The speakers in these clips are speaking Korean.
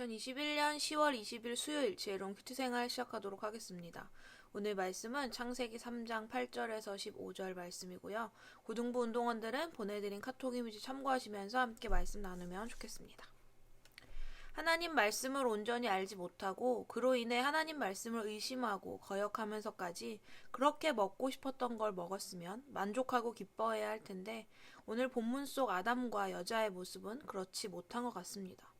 2021년 10월 20일 수요일 지혜로운 큐티생활 시작하도록 하겠습니다. 오늘 말씀은 창세기 3장 8절에서 15절 말씀이고요. 고등부 운동원들은 보내드린 카톡 이미지 참고하시면서 함께 말씀 나누면 좋겠습니다. 하나님 말씀을 온전히 알지 못하고 그로 인해 하나님 말씀을 의심하고 거역하면서까지 그렇게 먹고 싶었던 걸 먹었으면 만족하고 기뻐해야 할 텐데 오늘 본문 속 아담과 여자의 모습은 그렇지 못한 것 같습니다.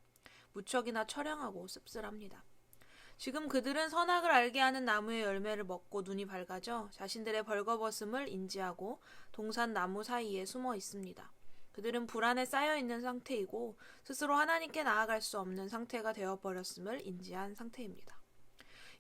무척이나 처량하고 씁쓸합니다. 지금 그들은 선악을 알게 하는 나무의 열매를 먹고 눈이 밝아져 자신들의 벌거벗음을 인지하고 동산 나무 사이에 숨어 있습니다. 그들은 불안에 쌓여있는 상태이고 스스로 하나님께 나아갈 수 없는 상태가 되어버렸음을 인지한 상태입니다.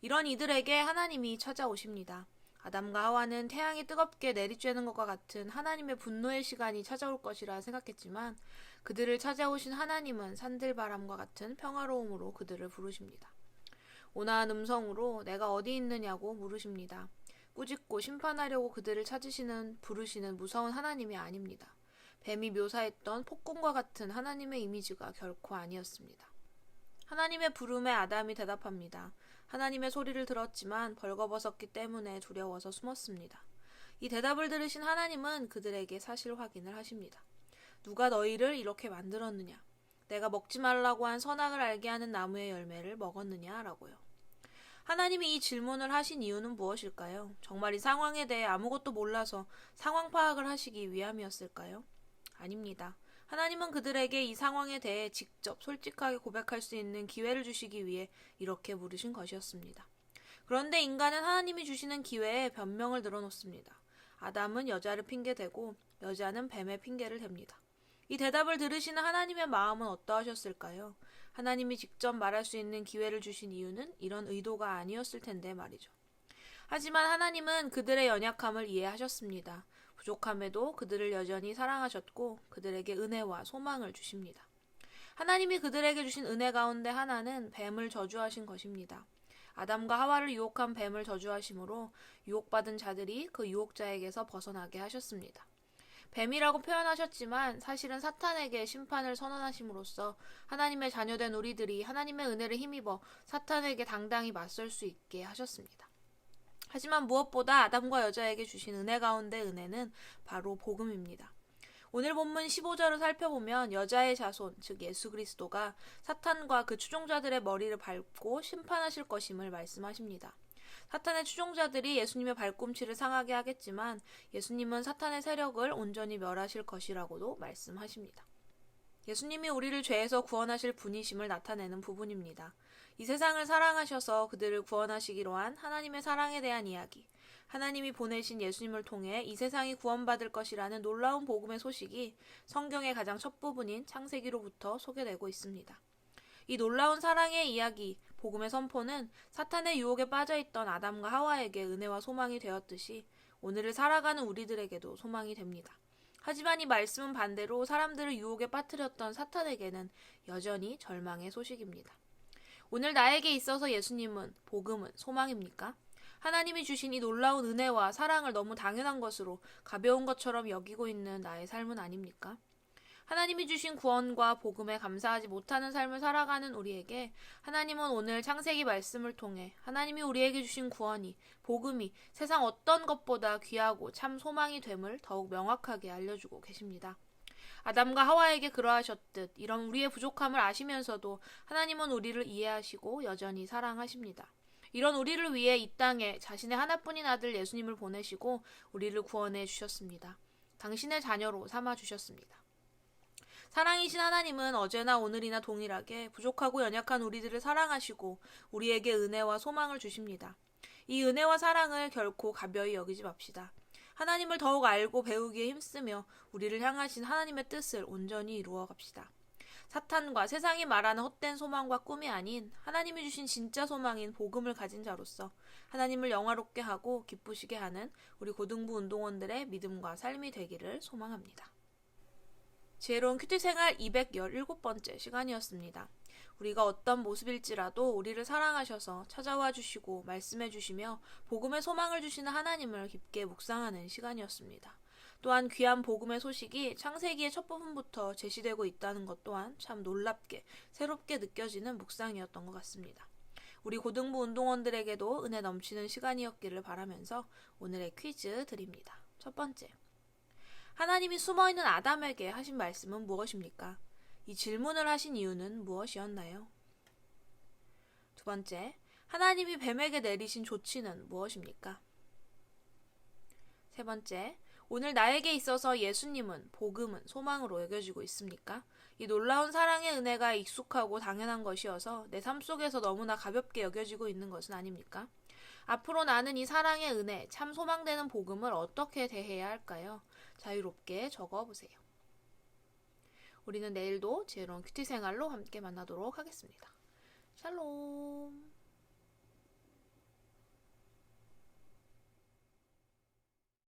이런 이들에게 하나님이 찾아오십니다. 아담과 하와는 태양이 뜨겁게 내리쬐는 것과 같은 하나님의 분노의 시간이 찾아올 것이라 생각했지만 그들을 찾아오신 하나님은 산들바람과 같은 평화로움으로 그들을 부르십니다. 온화한 음성으로 내가 어디 있느냐고 물으십니다. 꾸짖고 심판하려고 그들을 부르시는 무서운 하나님이 아닙니다. 뱀이 묘사했던 폭군과 같은 하나님의 이미지가 결코 아니었습니다. 하나님의 부름에 아담이 대답합니다. 하나님의 소리를 들었지만 벌거벗었기 때문에 두려워서 숨었습니다. 이 대답을 들으신 하나님은 그들에게 사실 확인을 하십니다. 누가 너희를 이렇게 만들었느냐? 내가 먹지 말라고 한 선악을 알게 하는 나무의 열매를 먹었느냐? 라고요. 하나님이 이 질문을 하신 이유는 무엇일까요? 정말 이 상황에 대해 아무것도 몰라서 상황 파악을 하시기 위함이었을까요? 아닙니다. 하나님은 그들에게 이 상황에 대해 직접 솔직하게 고백할 수 있는 기회를 주시기 위해 이렇게 물으신 것이었습니다. 그런데 인간은 하나님이 주시는 기회에 변명을 늘어놓습니다. 아담은 여자를 핑계대고 여자는 뱀의 핑계를 댑니다. 이 대답을 들으시는 하나님의 마음은 어떠하셨을까요? 하나님이 직접 말할 수 있는 기회를 주신 이유는 이런 의도가 아니었을 텐데 말이죠. 하지만 하나님은 그들의 연약함을 이해하셨습니다. 부족함에도 그들을 여전히 사랑하셨고 그들에게 은혜와 소망을 주십니다. 하나님이 그들에게 주신 은혜 가운데 하나는 뱀을 저주하신 것입니다. 아담과 하와를 유혹한 뱀을 저주하심으로 유혹받은 자들이 그 유혹자에게서 벗어나게 하셨습니다. 뱀이라고 표현하셨지만 사실은 사탄에게 심판을 선언하심으로써 하나님의 자녀된 우리들이 하나님의 은혜를 힘입어 사탄에게 당당히 맞설 수 있게 하셨습니다. 하지만 무엇보다 아담과 여자에게 주신 은혜 가운데 은혜는 바로 복음입니다. 오늘 본문 15절을 살펴보면 여자의 자손, 즉 예수 그리스도가 사탄과 그 추종자들의 머리를 밟고 심판하실 것임을 말씀하십니다. 사탄의 추종자들이 예수님의 발꿈치를 상하게 하겠지만 예수님은 사탄의 세력을 온전히 멸하실 것이라고도 말씀하십니다. 예수님이 우리를 죄에서 구원하실 분이심을 나타내는 부분입니다. 이 세상을 사랑하셔서 그들을 구원하시기로 한 하나님의 사랑에 대한 이야기, 하나님이 보내신 예수님을 통해 이 세상이 구원받을 것이라는 놀라운 복음의 소식이 성경의 가장 첫 부분인 창세기로부터 소개되고 있습니다. 이 놀라운 사랑의 이야기, 복음의 선포는 사탄의 유혹에 빠져있던 아담과 하와에게 은혜와 소망이 되었듯이 오늘을 살아가는 우리들에게도 소망이 됩니다. 하지만 이 말씀은 반대로 사람들을 유혹에 빠뜨렸던 사탄에게는 여전히 절망의 소식입니다. 오늘 나에게 있어서 예수님은, 복음은 소망입니까? 하나님이 주신 이 놀라운 은혜와 사랑을 너무 당연한 것으로 가벼운 것처럼 여기고 있는 나의 삶은 아닙니까? 하나님이 주신 구원과 복음에 감사하지 못하는 삶을 살아가는 우리에게 하나님은 오늘 창세기 말씀을 통해 하나님이 우리에게 주신 구원이, 복음이 세상 어떤 것보다 귀하고 참 소망이 됨을 더욱 명확하게 알려주고 계십니다. 아담과 하와에게 그러하셨듯 이런 우리의 부족함을 아시면서도 하나님은 우리를 이해하시고 여전히 사랑하십니다. 이런 우리를 위해 이 땅에 자신의 하나뿐인 아들 예수님을 보내시고 우리를 구원해 주셨습니다. 당신의 자녀로 삼아 주셨습니다. 사랑이신 하나님은 어제나 오늘이나 동일하게 부족하고 연약한 우리들을 사랑하시고 우리에게 은혜와 소망을 주십니다. 이 은혜와 사랑을 결코 가벼이 여기지 맙시다. 하나님을 더욱 알고 배우기에 힘쓰며 우리를 향하신 하나님의 뜻을 온전히 이루어 갑시다. 사탄과 세상이 말하는 헛된 소망과 꿈이 아닌 하나님이 주신 진짜 소망인 복음을 가진 자로서 하나님을 영화롭게 하고 기쁘시게 하는 우리 고등부 운동원들의 믿음과 삶이 되기를 소망합니다. 지혜로운 큐티 생활 217번째 시간이었습니다. 우리가 어떤 모습일지라도 우리를 사랑하셔서 찾아와 주시고 말씀해 주시며 복음의 소망을 주시는 하나님을 깊게 묵상하는 시간이었습니다. 또한 귀한 복음의 소식이 창세기의 첫 부분부터 제시되고 있다는 것 또한 참 놀랍게 새롭게 느껴지는 묵상이었던 것 같습니다. 우리 고등부 운동원들에게도 은혜 넘치는 시간이었기를 바라면서 오늘의 퀴즈 드립니다. 첫 번째, 하나님이 숨어있는 아담에게 하신 말씀은 무엇입니까? 이 질문을 하신 이유는 무엇이었나요? 두 번째, 하나님이 뱀에게 내리신 조치는 무엇입니까? 세 번째, 오늘 나에게 있어서 예수님은, 복음은 소망으로 여겨지고 있습니까? 이 놀라운 사랑의 은혜가 익숙하고 당연한 것이어서 내 삶 속에서 너무나 가볍게 여겨지고 있는 것은 아닙니까? 앞으로 나는 이 사랑의 은혜, 참 소망되는 복음을 어떻게 대해야 할까요? 자유롭게 적어보세요. 우리는 내일도 지혜로운 큐티 생활로 함께 만나도록 하겠습니다. 샬롬.